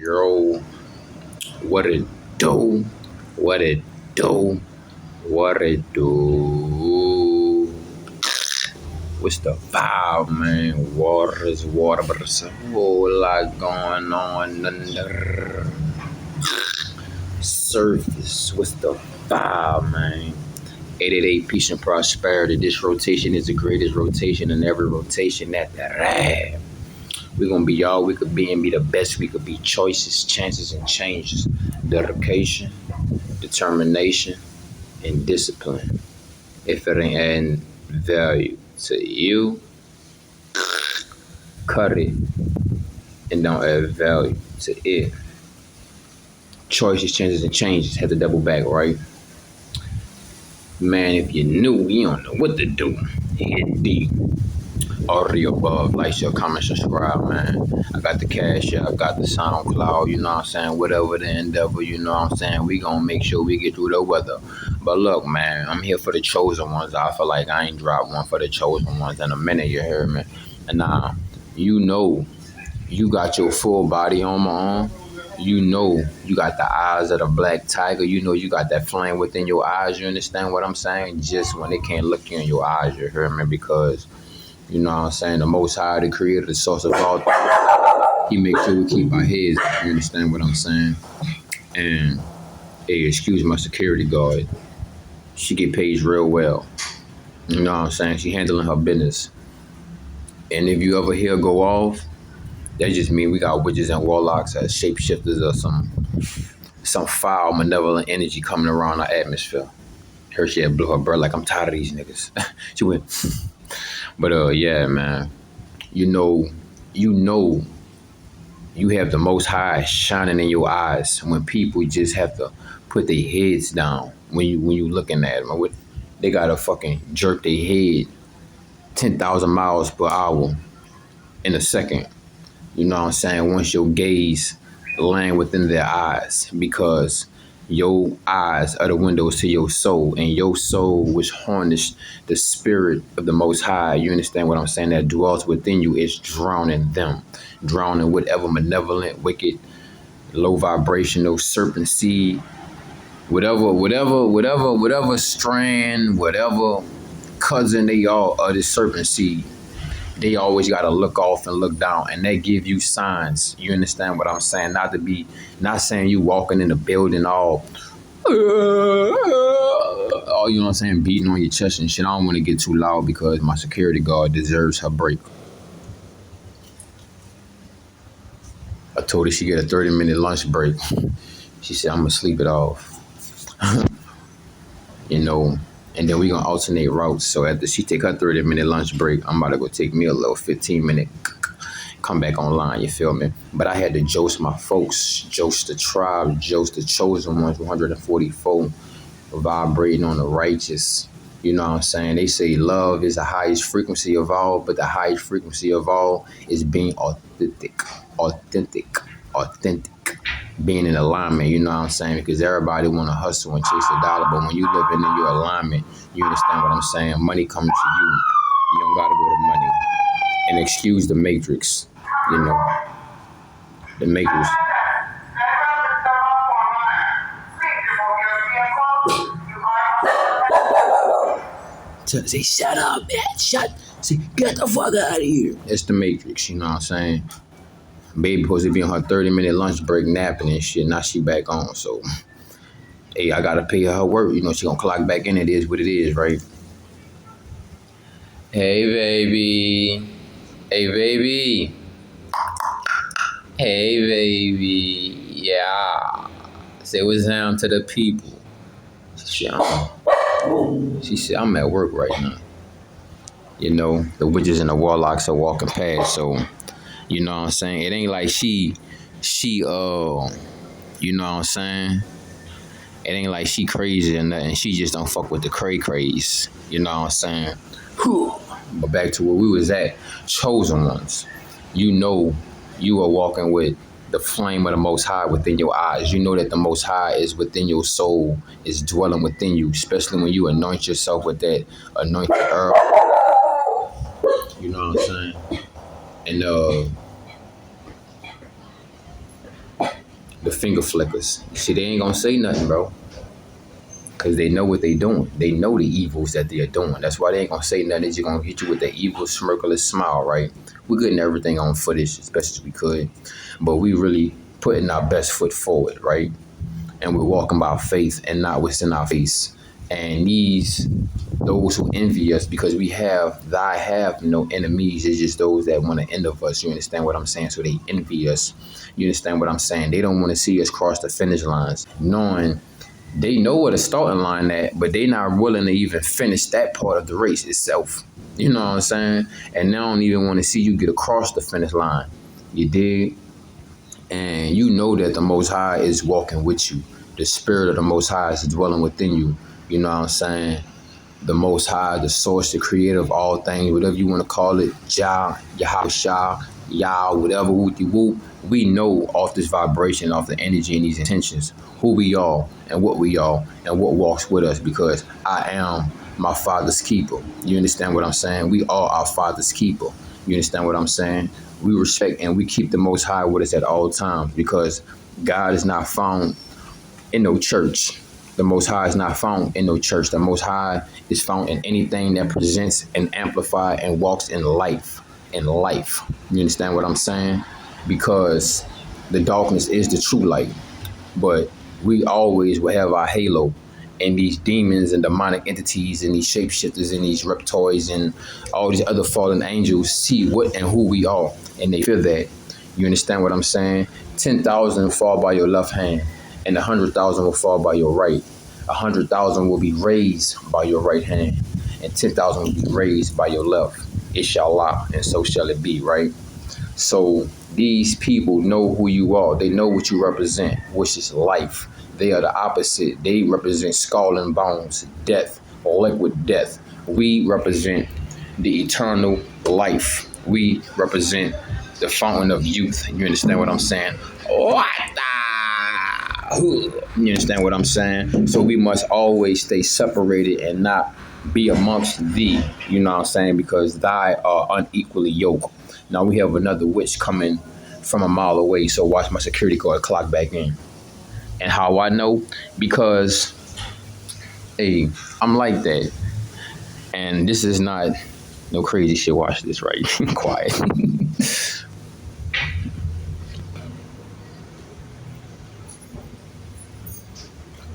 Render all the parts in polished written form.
Yo, what it do? What it do? What it do? What's the vibe, man? Water is water, but there's a whole lot going on under surface. What's the vibe, man? 888 peace and prosperity. This rotation is the greatest rotation in every rotation that there is. We're gonna be all we could be and be the best we could be. Choices, chances, and changes. Dedication, determination, and discipline. If it ain't adding value to you, cut it and don't add value to it. Choices, chances, and changes. Had to double back, right? Man, if you knew, you don't know what to do. Hit D. All the above, like, share, comment, subscribe, man. I got the cash, I got the SoundCloud, you know what I'm saying? Whatever the endeavor, you know what I'm saying? We gonna make sure we get through the weather. But look, man, I'm here for the chosen ones. I feel like I ain't dropped one for the chosen ones in a minute, you hear me? And you know, you got your full body on my arm. You know, you got the eyes of the black tiger. You know, you got that flame within your eyes. You understand what I'm saying? Just when they can't look you in your eyes, you hear me? Because you know what I'm saying? The Most High, the Creator, the source of all things, He makes sure we keep our heads. You understand what I'm saying? And, hey, excuse my security guard. She get paid real well. You know what I'm saying? She handling her business. And if you ever hear go off, that just mean we got witches and warlocks as shapeshifters or some foul, malevolent energy coming around our atmosphere. Her she had blew her bird like, I'm tired of these niggas. She went... But yeah, man, you know, you have the Most High shining in your eyes when people just have to put their heads down when you looking at them. They gotta fucking jerk their head 10,000 miles per hour in a second. You know what I'm saying? Once your gaze land within their eyes, because your eyes are the windows to your soul, and your soul, which harness the spirit of the Most High, you understand what I'm saying, that dwells within you, is drowning them, drowning whatever malevolent, wicked, low vibrational serpent seed, whatever strand, whatever cousin they all are, this serpent seed. They always got to look off and look down, and they give you signs. You understand what I'm saying? Not saying you walking in the building all, you know what I'm saying, beating on your chest and shit. I don't want to get too loud because my security guard deserves her break. I told her she get a 30-minute lunch break. She said, I'm going to sleep it off. You know, and then we going to alternate routes. So after she take her 30-minute lunch break, I'm about to go take me a little 15-minute, come back online, you feel me? But I had to jost my folks, jost the tribe, jost the chosen ones, 144, vibrating on the righteous. You know what I'm saying? They say love is the highest frequency of all, but the highest frequency of all is being authentic. Being in alignment, you know what I'm saying? Because everybody want to hustle and chase the dollar, but when you live in your alignment, you understand what I'm saying? Money comes to you. You don't got to go to money. And excuse the matrix, you know, the matrix. Say, shut up, man, say, get the fuck out of here. It's the matrix, you know what I'm saying? Baby supposed to be on her 30-minute lunch break napping and shit. Now she back on. So, hey, I got to pay her work. You know, she going to clock back in. It is what it is, right? Hey, baby. Hey, baby. Hey, baby. Yeah. Say what's down to the people. She said, I'm at work right now. You know, the witches and the warlocks are walking past, so... You know what I'm saying? It ain't like she, you know what I'm saying? It ain't like she crazy or nothing. She just don't fuck with the craze. You know what I'm saying? But back to where we was at, chosen ones. You know you are walking with the flame of the Most High within your eyes. You know that the Most High is within your soul, is dwelling within you, especially when you anoint yourself with that anointed herb. You know what I'm saying? And the finger flickers. See, they ain't gonna say nothing, bro, because they know what they doing. They know the evils that they are doing. That's why they ain't gonna say nothing. They're just gonna hit you with that evil, smirkless smile, right? We're getting everything on footage as best as we could, but we really putting our best foot forward, right? And we're walking by faith and not what's in our face. And those who envy us because I have no enemies. It's just those that want to end of us. You understand what I'm saying? So they envy us. You understand what I'm saying? They don't want to see us cross the finish lines, knowing they know where the starting line at, but they not willing to even finish that part of the race itself. You know what I'm saying? And they don't even want to see you get across the finish line. You dig? And you know that the Most High is walking with you. The Spirit of the Most High is dwelling within you. You know what I'm saying? The Most High, the source, the creator of all things, whatever you want to call it, Jah, Yahweh, Yah, whatever, whoopty whoop. We know off this vibration, off the energy and these intentions, who we are and what we are and what walks with us, because I am my Father's keeper. You understand what I'm saying? We are our Father's keeper. You understand what I'm saying? We respect and we keep the Most High with us at all times, because God is not found in no church. The Most High is not found in no church. The Most High is found in anything that presents and amplifies and walks in life. In life. You understand what I'm saying? Because the darkness is the true light. But we always will have our halo. And these demons and demonic entities and these shapeshifters and these reptoids and all these other fallen angels see what and who we are. And they feel that. You understand what I'm saying? 10,000 fall by your left hand, and 100,000 will fall by your right. 100,000 will be raised by your right hand, and 10,000 will be raised by your left. Inshallah, and so shall it be, right? So these people know who you are. They know what you represent, which is life. They are the opposite. They represent skull and bones, death, liquid death. We represent the eternal life. We represent the fountain of youth. You understand what I'm saying? What? You understand what I'm saying? So we must always stay separated and not be amongst thee. You know what I'm saying? Because thy are unequally yoked. Now we have another witch coming from a mile away. So watch my security guard clock back in. And how I know? Because, hey, I'm like that. And this is not no crazy shit. Watch this, right? Quiet.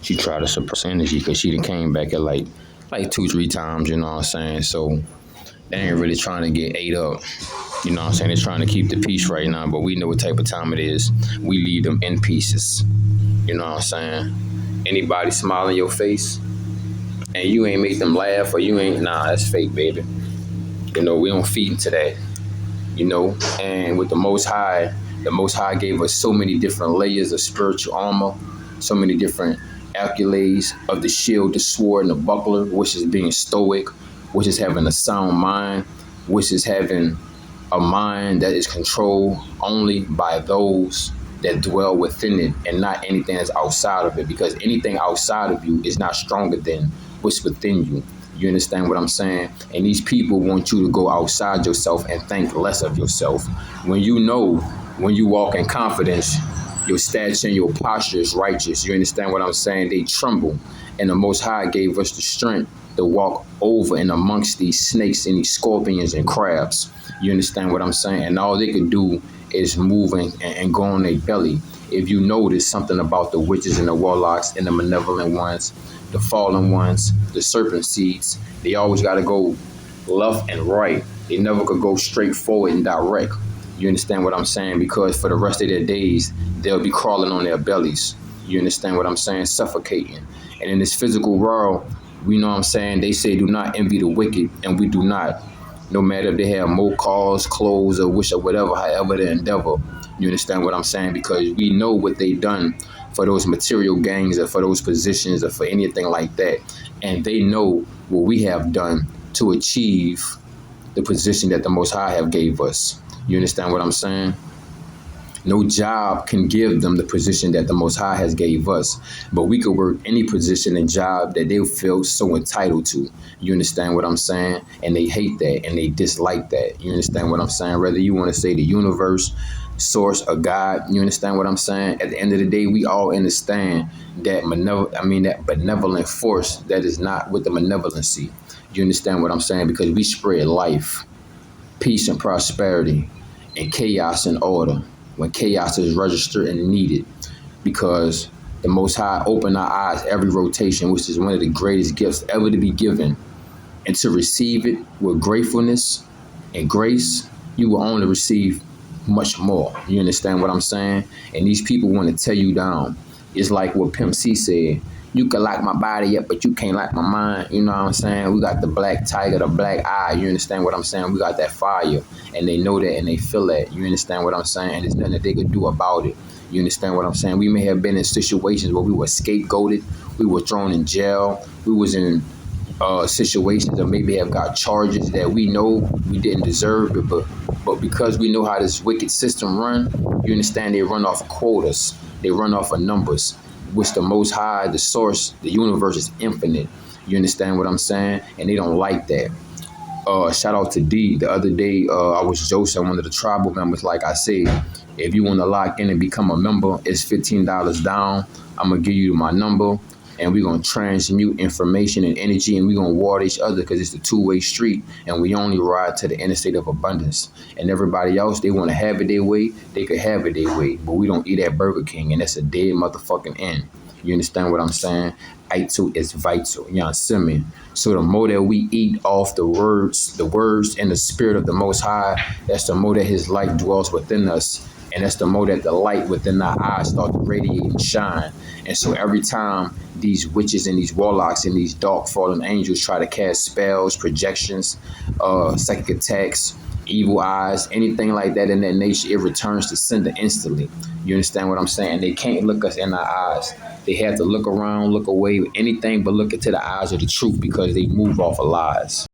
She tried to suppress energy because she done came back at like 2-3 times, you know what I'm saying? So they ain't really trying to get ate up. You know what I'm saying? They're trying to keep the peace right now, but we know what type of time it is. We leave them in pieces. You know what I'm saying? Anybody smile in your face and you ain't make them laugh, or you ain't, nah, that's fake, baby. You know, we don't feed into that. You know, and with the Most High gave us so many different layers of spiritual armor, so many different accolades of the shield, the sword, and the buckler, which is being stoic, which is having a sound mind, which is having a mind that is controlled only by those that dwell within it and not anything that's outside of it, because anything outside of you is not stronger than what's within you. You understand what I'm saying? And these people want you to go outside yourself and think less of yourself. When you walk in confidence, your stature and your posture is righteous. You understand what I'm saying? They tremble. And the Most High gave us the strength to walk over and amongst these snakes and these scorpions and crabs. You understand what I'm saying? And all they could do is move and go on their belly. If you notice something about the witches and the warlocks and the malevolent ones, the fallen ones, the serpent seeds, they always got to go left and right. They never could go straight forward and direct. You understand what I'm saying? Because for the rest of their days, they'll be crawling on their bellies. You understand what I'm saying? Suffocating. And in this physical world, we know what I'm saying, they say do not envy the wicked, and we do not. No matter if they have more cars, clothes, or wish or whatever, however they endeavor. You understand what I'm saying? Because we know what they done for those material gains or for those positions or for anything like that. And they know what we have done to achieve the position that the Most High have gave us. You understand what I'm saying? No job can give them the position that the Most High has gave us, but we could work any position and job that they feel so entitled to. You understand what I'm saying? And they hate that and they dislike that. You understand what I'm saying? Whether you want to say the universe, source, a God. You understand what I'm saying? At the end of the day, we all understand that that benevolent force that is not with the malevolency. You understand what I'm saying? Because we spread life, peace and prosperity, and chaos and order when chaos is registered and needed. Because the Most High opened our eyes every rotation, which is one of the greatest gifts ever to be given. And to receive it with gratefulness and grace, you will only receive much more. You understand what I'm saying? And these people want to tear you down. It's like what Pimp C said. You can lock my body up, but you can't lock my mind. You know what I'm saying? We got the black tiger, the black eye. You understand what I'm saying? We got that fire. And they know that and they feel that. You understand what I'm saying? And there's nothing that they could do about it. You understand what I'm saying? We may have been in situations where we were scapegoated. We were thrown in jail. We was in situations or maybe have got charges that we know we didn't deserve it, but because we know how this wicked system run, you understand they run off quotas, they run off of numbers, which the Most High, the source, the universe is infinite. You understand what I'm saying? And they don't like that. Shout out to D. The other day, I was Joseph, one of the tribal members. Like I said, if you want to lock in and become a member, it's $15 down. I'm gonna give you my number, and we're gonna transmute information and energy, and we're gonna water each other because it's a two-way street, and we only ride to the interstate of abundance. And everybody else, they want to have it their way, they could have it their way, but we don't eat at Burger King, and that's a dead motherfucking end. You understand what I'm saying? Aitu is vital. You understand me? So the more that we eat off the words and the spirit of the Most High, that's the more that His light dwells within us. And that's the more that the light within our eyes start to radiate and shine. And so every time these witches and these warlocks and these dark fallen angels try to cast spells, projections, psychic attacks, evil eyes, anything like that in that nature, it returns to sender instantly. You understand what I'm saying? They can't look us in our eyes. They have to look around, look away, anything but look into the eyes of the truth because they move off of lies.